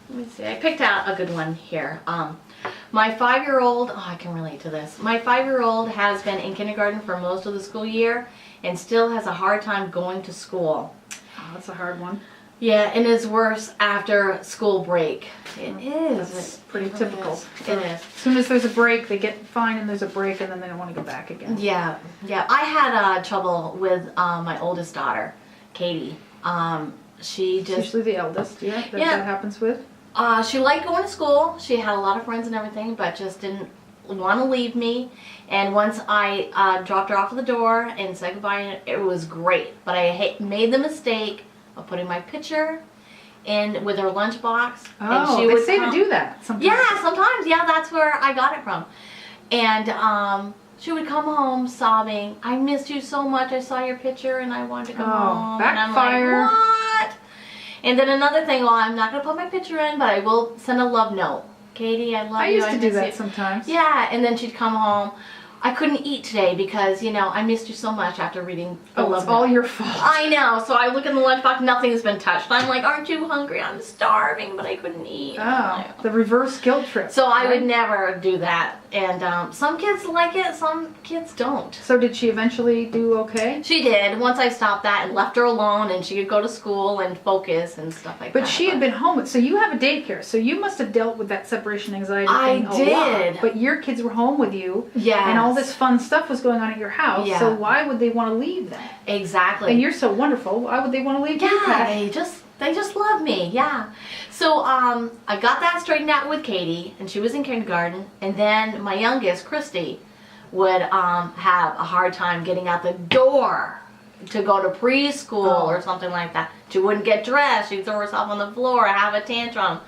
Let me see. I picked out a good one here. My 5-year-old, I can relate to this. My 5-year-old has been in kindergarten for most of the school year and still has a hard time going to school. Oh, that's a hard one. Yeah, and it's worse after school break. It is. That's pretty typical. It is. As soon as there's a break, they get fine and there's a break and then they don't want to go back again. Yeah, yeah. I had trouble with my oldest daughter, Katie. She just... It's usually the eldest, yeah, that happens with. She liked going to school. She had a lot of friends and everything, but just didn't want to leave me. And once I dropped her off at the door and said goodbye, it was great. But I made the mistake of putting my picture in with her lunchbox. Oh, and she would say to do that sometimes. Yeah, sometimes. Yeah, that's where I got it from. And she would come home sobbing, "I missed you so much. I saw your picture and I wanted to come home." Backfire. And I'm like, what? And then another thing, well, I'm not going to put my picture in, but I will send a love note. "Katie, I love you. I used to do that sometimes. Yeah, and then she'd come home. "I couldn't eat today because, you know, I missed you so much after reading the love note." It's all your fault. I know. So I look in the lunchbox, nothing's been touched. I'm like, "Aren't you hungry? I'm starving," but I couldn't eat. Oh, the reverse guilt trip. So I would never do that. And some kids like it, some kids don't. So did she eventually do okay? She did. Once I stopped that and left her alone and she could go to school and focus and stuff like that. But she had been home. So you have a daycare. So you must have dealt with that separation anxiety thing I did. a lot. But your kids were home with you. Yeah. And all this fun stuff was going on at your house. Yeah. So why would they want to leave that? Exactly. And you're so wonderful. Why would they want to leave you? Yeah, they just love me. Yeah. So I got that straightened out with Katie, and she was in kindergarten. And then my youngest, Christy, would have a hard time getting out the door to go to preschool or something like that. She wouldn't get dressed. She'd throw herself on the floor, have a tantrum.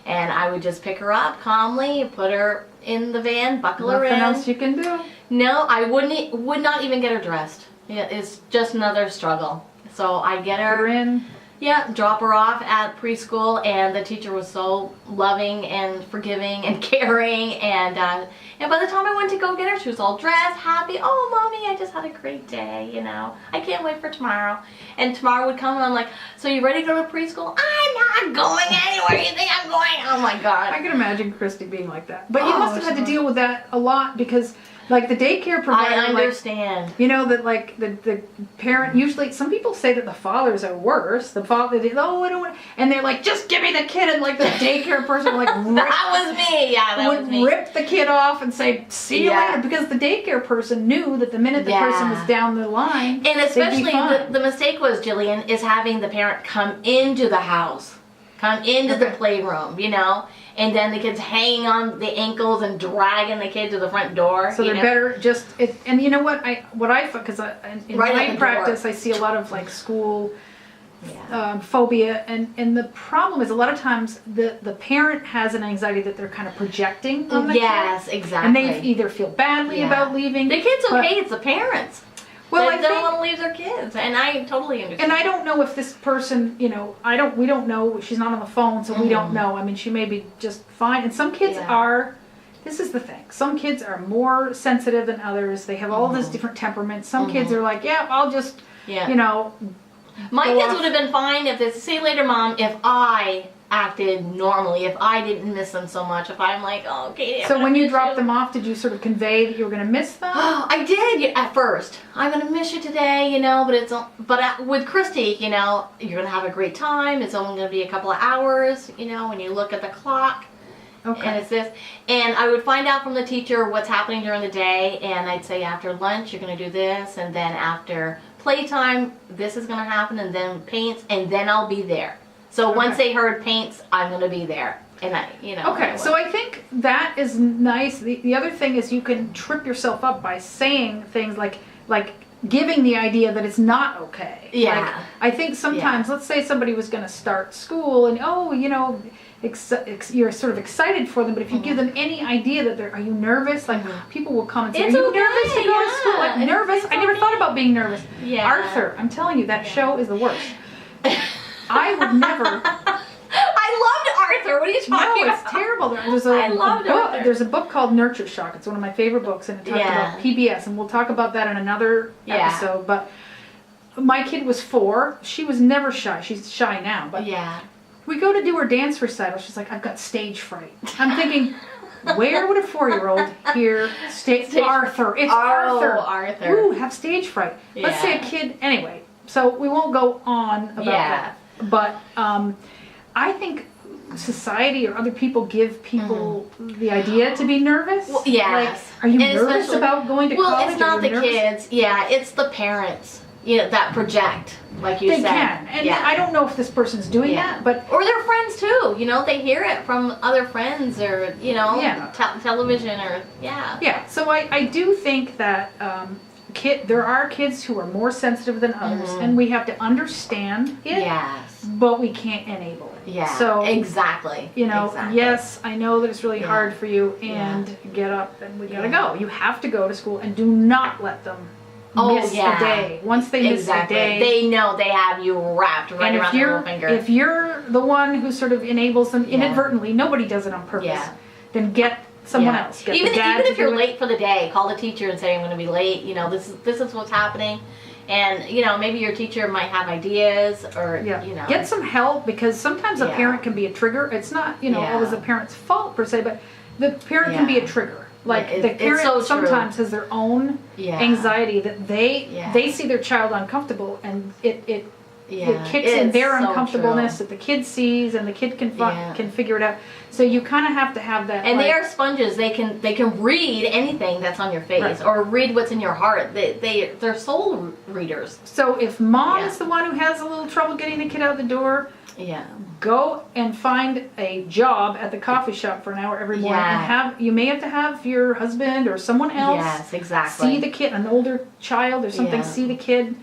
And I would just pick her up calmly, put her in the van, buckle her in. Nothing else you can do. No, I would not even get her dressed. Yeah, it's just another struggle. So I get her in. Yeah, drop her off at preschool, and the teacher was so loving and forgiving and caring. And by the time I went to go get her, she was all dressed, happy. "Oh, Mommy, I just had a great day, you know. I can't wait for tomorrow." And tomorrow would come, and I'm like, "So you ready to go to preschool?" "I'm not going anywhere. You think I'm going?" Oh my God. I can imagine Christy being like that. But you must have had to deal with that a lot because, like, the daycare provider, I understand. Like, you know, that like the parent, usually some people say that the fathers are worse. The father, I don't want, and they're like, "Just give me the kid," and like the daycare person like that was me. Yeah, that was me. Rip the kid off and say, "See you later," because the daycare person knew that the minute the person was down the line, and especially the mistake was, Jillian, is having the parent come into the house, come into the playroom, you know. And then the kid's hanging on the ankles and dragging the kid to the front door. So they're better just, and you know what because in my practice I see a lot of like school phobia, and the problem is a lot of times the parent has an anxiety that they're kind of projecting on the kid. Exactly. And they either feel badly about leaving. The kid's okay, it's the parents. Well, they don't want to leave their kids, and I totally understand. And I don't know if this person, you know, we don't know. She's not on the phone, so we don't know. I mean, she may be just fine. And some kids are. This is the thing. Some kids are more sensitive than others. They have all this different temperaments. Some kids are like, "Yeah, I'll just, you know." My kids would have been fine if they say, "See you later, Mom," if I acted normally, if I didn't miss them so much, if I'm like, "Oh, okay." So when you dropped them off, did you sort of convey that you were going to miss them? Oh, I did at first. "I'm going to miss you today, you know, but with Christy, you know, you're going to have a great time. It's only going to be a couple of hours, you know, when you look at the clock." Okay. And it's this. And I would find out from the teacher what's happening during the day, and I'd say, "After lunch, you're going to do this, and then after playtime, this is going to happen, and then paints, and then I'll be there." So once they heard paints, I'm going to be there. And you know. Okay, so I think that is nice. The other thing is you can trip yourself up by saying things like giving the idea that it's not okay. Yeah. Like, I think sometimes, let's say somebody was going to start school and, you know, you're sort of excited for them, but if you give them any idea that are you nervous? Like, people will come and say, "Are you nervous to go to school?" Like, nervous? I never thought about being nervous. Yeah. Arthur, I'm telling you, that show is the worst. I would never. I loved Arthur. What are you talking about? No, it's terrible. I loved Arthur. There's a book called Nurture Shock. It's one of my favorite books, and it talks about PBS, and we'll talk about that in another episode. But my kid was 4. She was never shy. She's shy now, but we go to do her dance recital. She's like, I've got stage fright. I'm thinking, where would a 4-year-old hear Arthur? It's Arthur. Arthur. Ooh, have stage fright. Yeah. Let's say a kid, anyway. So we won't go on about that. But I think society or other people give people the idea to be nervous. Well, yes. Like, are you nervous about going to college? Well, it's not the kids. Yeah, it's the parents. That project, like you said. They can. And I don't know if this person's doing that, but... Or their friends, too. They hear it from other friends or, television or, Yeah, so I do think that there are kids who are more sensitive than others, and we have to understand it, yes, but we can't enable it. Yeah, so, exactly. Yes, I know that it's really hard for you, and get up and we gotta go. You have to go to school, and do not let them miss the day. Once they miss the day, they know they have you wrapped right around their little finger. If you're the one who sort of enables them inadvertently, nobody does it on purpose, then get someone else. Get even if you're late for the day, call the teacher and say, I'm going to be late. This is what's happening. And, maybe your teacher might have ideas or, Get some help, because sometimes a parent can be a trigger. It's not, always the parent's fault per se, but the parent can be a trigger. Like, the parent sometimes has their own anxiety that they see their child uncomfortable, and it kicks in their uncomfortableness that the kid sees, and the kid can figure it out. So you kind of have to have that. And they are sponges. They can read anything that's on your face, or read what's in your heart. They're soul readers. So if mom is the one who has a little trouble getting the kid out the door, go and find a job at the coffee shop for an hour every morning, and you may have to have your husband or someone else see the kid, an older child or something, see the kid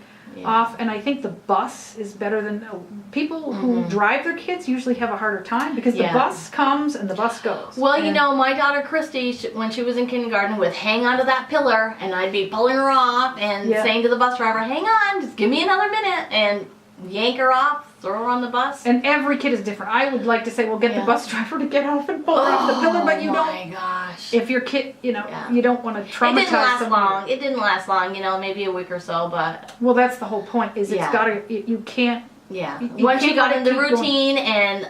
off. And I think the bus is better than people who drive their kids usually have a harder time, because the bus comes and the bus goes. Well, my daughter Christy, when she was in kindergarten, would hang onto that pillar, and I'd be pulling her off and saying to the bus driver, hang on, just give me another minute, and yank her off, throw her on the bus. And every kid is different. I would like to say, well, get the bus driver to get off and pull her off the pillar, but you don't. Oh my gosh! If your kid, you don't want to traumatize. It didn't last long. Maybe a week or so, but. Well, that's the whole point. Is it's gotta. You can't. Yeah. Once she got in the routine, and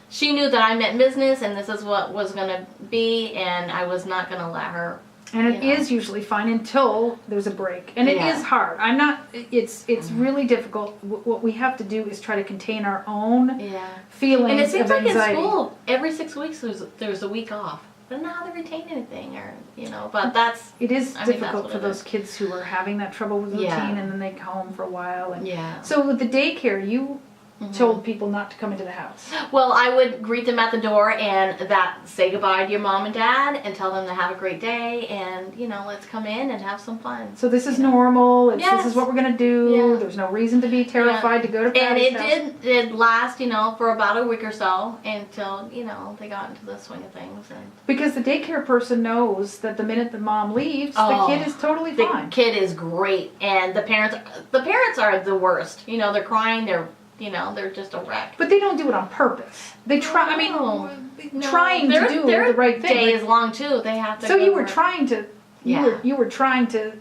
she knew that I meant business, and this is what was gonna be, and I was not gonna let her. And it is usually fine until there's a break. And it is hard. It's really difficult. What we have to do is try to contain our own feelings of anxiety. And it seems like in school, every 6 weeks there's a week off. I don't know how to retain anything, or, but that's... It is difficult for those kids who are having that trouble with routine, and then they come home for a while. And so with the daycare, you told people not to come into the house. Well, I would greet them at the door and say goodbye to your mom and dad and tell them to have a great day, and let's come in and have some fun. So this is normal. This is what we're gonna do. There's no reason to be terrified to go to Patti's house. And it did last, for about a week or so until they got into the swing of things. And because the daycare person knows that the minute the mom leaves, the kid is totally fine. The kid is great, and the parents are the worst. They're crying. They're just a wreck. But they don't do it on purpose. They try. Trying to do the right thing. Their day is long too. They have to. So you were trying to. You were trying to,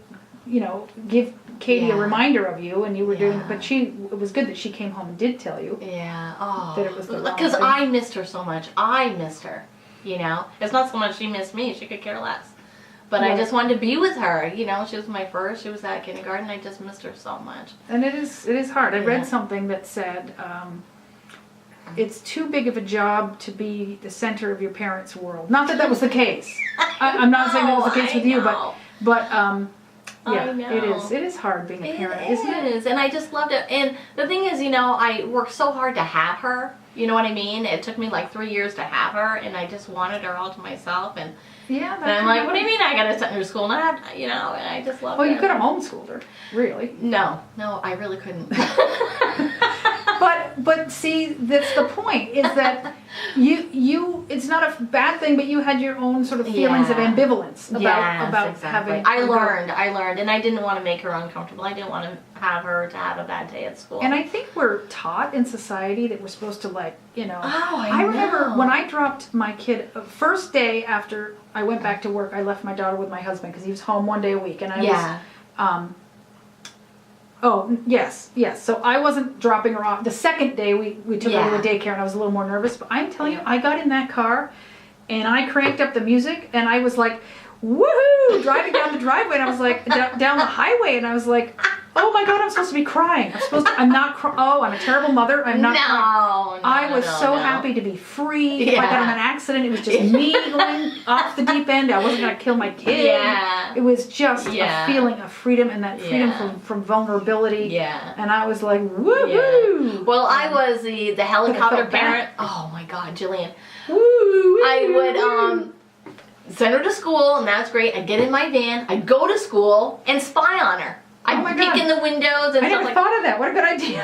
give Katie a reminder of you, and you were doing. But it was good that she came home and did tell you. Yeah. That it was the wrong because thing. I missed her so much. I missed her. It's not so much she missed me. She could care less. But I just wanted to be with her. She was my first. She was at kindergarten. I just missed her so much. And it is hard. I read something that said it's too big of a job to be the center of your parents' world. Not that was the case. I'm not saying that was the case with you, but it is hard being a parent, isn't it? It is, and I just loved it. And the thing is, I worked so hard to have her. You know what I mean? It took me like 3 years to have her, and I just wanted her all to myself. And I'm like, what do you mean I got to send her to school? And I just love her. Well, you could have homeschooled her, really. No, I really couldn't. But see, that's the point, is that it's not a bad thing, but you had your own sort of feelings of ambivalence about having. I learned, and I didn't want to make her uncomfortable. I didn't want to have her to have a bad day at school. And I think we're taught in society that we're supposed to I remember when I dropped my kid, first day after I went back to work, I left my daughter with my husband because he was home one day a week, and I was Oh, yes. So I wasn't dropping her off. The second day we took her to the daycare and I was a little more nervous. But I'm telling you, I got in that car and I cranked up the music and I was like, woohoo! Driving down the driveway and I was like, down the highway and I was like, oh my God, I'm supposed to be crying. I'm not oh, I'm a terrible mother. I'm not crying. I was so happy to be free. If I got in an accident, it was just me going off the deep end. I wasn't going to kill my kid. Yeah. It was just a feeling of freedom and that freedom from vulnerability. Yeah. And I was like, woohoo! Yeah. Well, I was the helicopter parent. Oh my God, Jillian. Woo! I would send her to school, and that's great. I'd get in my van, I'd go to school and spy on her. I'd peek in the windows and I stuff never thought of that. What a good idea.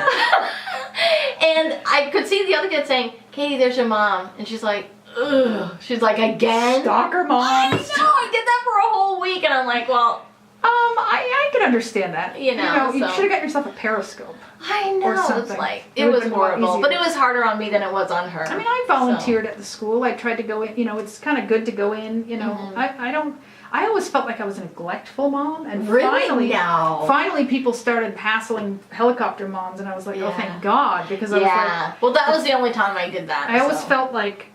And I could see the other kid saying, Katie, there's your mom. And she's like, ugh. She's like, again? Stalker mom. I know, I did that for a whole week. And I'm like, well. I could understand that. You should have got yourself a periscope. I know. Or something. It's like, it was horrible. But it was harder on me than it was on her. I mean, I volunteered at the school. I tried to go in. It's kind of good to go in. I always felt like I was a neglectful mom, and finally people started hassling helicopter moms, and I was like, oh, thank God, because I was like, well, that was the only time I did that. I always felt like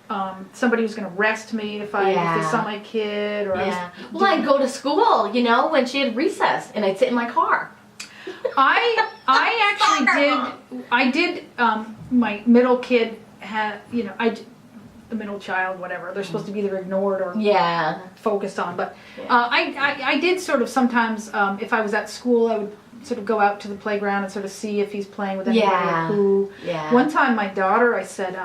somebody was going to arrest me if they saw my kid, or I'd go to school, when she had recess, and I'd sit in my car. I actually did. My middle kid had, the middle child, whatever. They're supposed to be either ignored or focused on. But I did sort of sometimes, if I was at school, I would sort of go out to the playground and sort of see if he's playing with anybody or who. Yeah. One time my daughter, I said,